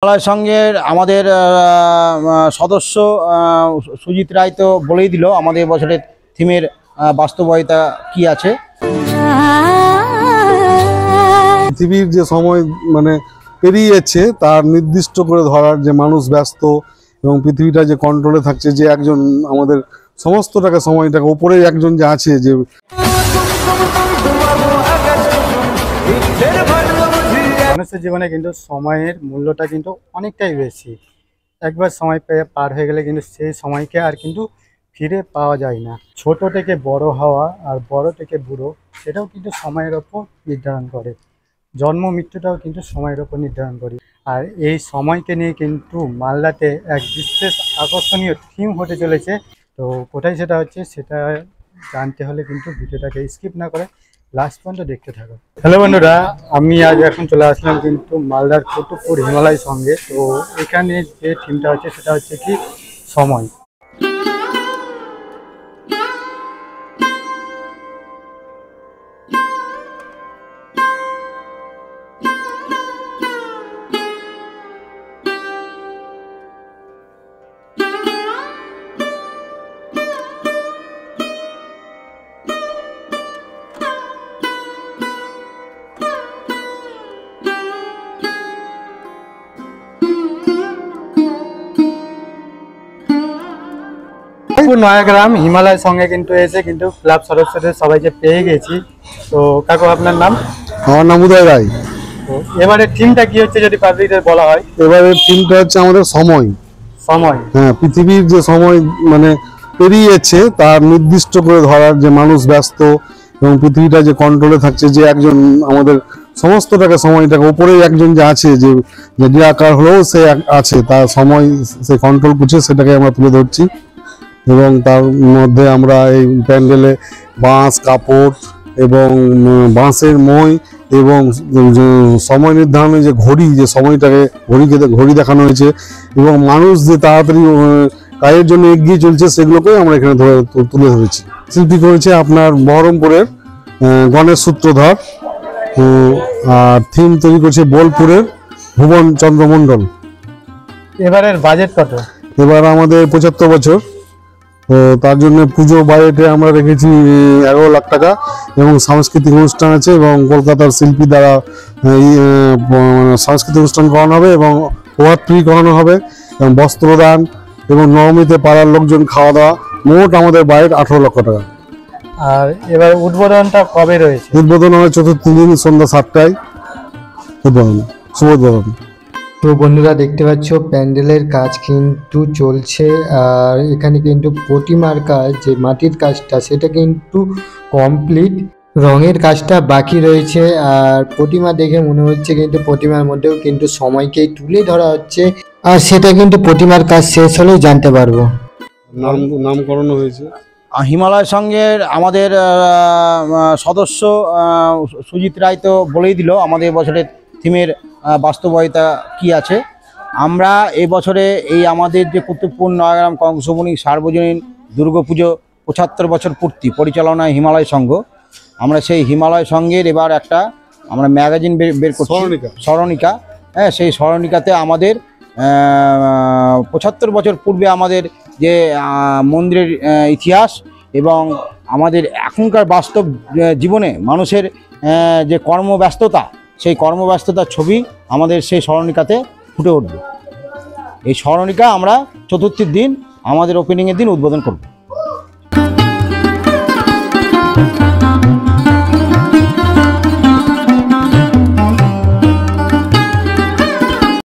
হিমালয় সংঘের আমাদের সদস্য সুজিত রায় তো বলেই দিল আমাদের বছরের থিমের বাস্তবতা কি আছে। পৃথিবীর যে সময় পেরিয়ে যাচ্ছে তার নির্দিষ্ট করে ধরার যে মানুষ ব্যস্ত এবং পৃথিবীটা যে কন্ট্রোলে থাকছে, যে একজন আমাদের সমস্তটাকে সময়টাকে উপরে একজন যে আছে, যে মানুষের জীবনে কিন্তু সময়ের মূল্যটা কিন্তু অনেকটাই বেশি। একবার সময় পেয়ে পার হয়ে গেলে কিন্তু সেই সময়কে আর কিন্তু ফিরে পাওয়া যায় না। ছোট থেকে বড় হওয়া আর বড় থেকে বুড়ো, সেটাও কিন্তু সময়ের ওপর নির্ধারণ করে। জন্ম মৃত্যুটাও কিন্তু সময়ের ওপর নির্ধারণ করে। আর এই সময়কে নিয়ে কিন্তু মালদাতে এক বিশেষ আকর্ষণীয় থিম হতে চলেছে। তো কোথায় সেটা হচ্ছে সেটা জানতে হলে কিন্তু ভিডিওটাকে স্কিপ না করে লাস্ট পর্যন্ত দেখতে থাকো। হ্যালো বন্ধুরা, আমি আজ এখন চলে আসলাম কিন্তু মালদার কুতুবপুর হিমালয় সঙ্গে। তো এখানে যে থিমটা হচ্ছে সেটা হচ্ছে কি সময়। নয়াগ্রাম হিমালয় সঙ্গে কিন্তু এসে কিন্তু ক্লাব সদস্যদের সবাইকে পেয়ে গেছি। তো কাকু, আপনার নাম? আমার নাম উদয় রায়। তো এবারে থিমটা কি হচ্ছে যদি পাবলিকদের বলা হয়? এবারে থিমটা হচ্ছে আমাদের সময়। হ্যাঁ, পৃথিবীর যে সময় পেরিয়ে যাচ্ছে তার নির্দিষ্ট করে ধরার যে মানুষ ব্যস্ত এবং পৃথিবীটা যে কন্ট্রোলে থাকছে, যে একজন আমাদের সমস্তটাকে সময়টাকে উপরে একজন যে আছে, যে আকার হলেও সে আছে, তার সময় সে কন্ট্রোল করছে, সেটাকে আমরা তুলে ধরছি। এবং তার মধ্যে আমরা এই প্যান্ডেলে বাঁশ, কাপড় এবং বাঁশের মই এবং সময় নির্ধারণে যে ঘড়ি, যে সময়টাকে ঘড়ি দেখানো হয়েছে এবং মানুষ যে তাড়াতাড়ি কাজের জন্য এগিয়ে চলছে, সেগুলোকেই আমরা এখানে তুলে ধরেছি। শিল্পী করেছে আপনার বহরমপুরের গণেশ সূত্রধর, আর থিম তৈরি করছে বোলপুরের ভুবন চন্দ্র মণ্ডল। এবারের বাজেট কত? এবার আমাদের ৭৫ বছর। তো তার জন্য পুজো বাজেটে আমরা রেখেছি ১১ লাখ টাকা এবং সাংস্কৃতিক অনুষ্ঠান আছে এবং কলকাতার শিল্পী দ্বারা সাংস্কৃতিক অনুষ্ঠান করানো হবে এবং ওভারট্রি করানো হবে এবং বস্ত্রদান এবং নবমীতে পাড়ার লোকজন খাওয়া দাওয়া, মোট আমাদের বাজেট ১৮ লক্ষ টাকা। আর এবার উদ্বোধনটা কবে রয়েছে? উদ্বোধন হবে চতুর্থ দিন সন্ধ্যা ৭টায় উদ্বোধন, শুভ উদ্বোধন। তো বন্ধুরা, দেখতে পাচ্ছ প্যান্ডেলের কাজ কিন্তু চলছে। আর এখানে কিন্তু প্রতিমার কাজ, যে মাটির কাজটা, সেটা কিন্তু কমপ্লিট। রঙের কাজটা বাকি রয়েছে। আর প্রতিমা দেখে মনে হচ্ছে কিন্তু প্রতিমার মধ্যেও কিন্তু সময়কেই তুলে ধরা হচ্ছে। আর সেটা কিন্তু প্রতিমার কাজ শেষ হলেই জানতে পারবো। নামকরণ হয়েছে। হিমালয় সংঘের আমাদের সদস্য সুজিত রায় তো বলেই দিল আমাদের বছরের থিমের বাস্তবতা কি আছে। আমরা এই বছরে এই আমাদের যে কুতুবপুর নয়াগ্রাম কংসমণি সার্বজনীন দুর্গাপুজো ৭৫ বছর পূর্তি পরিচালনায় হিমালয় সংঘ, আমরা সেই হিমালয় সংঘের এবার একটা আমরা ম্যাগাজিন বের করছি, স্মরণিকা। হ্যাঁ, সেই স্মরণিকাতে আমাদের ৭৫ বছর পূর্বে আমাদের যে মন্দিরের ইতিহাস এবং আমাদের এখনকার বাস্তব জীবনে মানুষের যে কর্মব্যস্ততা, সেই কর্মব্যস্ততার ছবি আমাদের সেই স্মরণিকাতে ফুটে উঠবে। এই স্মরণিকা আমরা চতুর্থীর দিন আমাদের ওপেনিংয়ের দিন উদ্বোধন করব।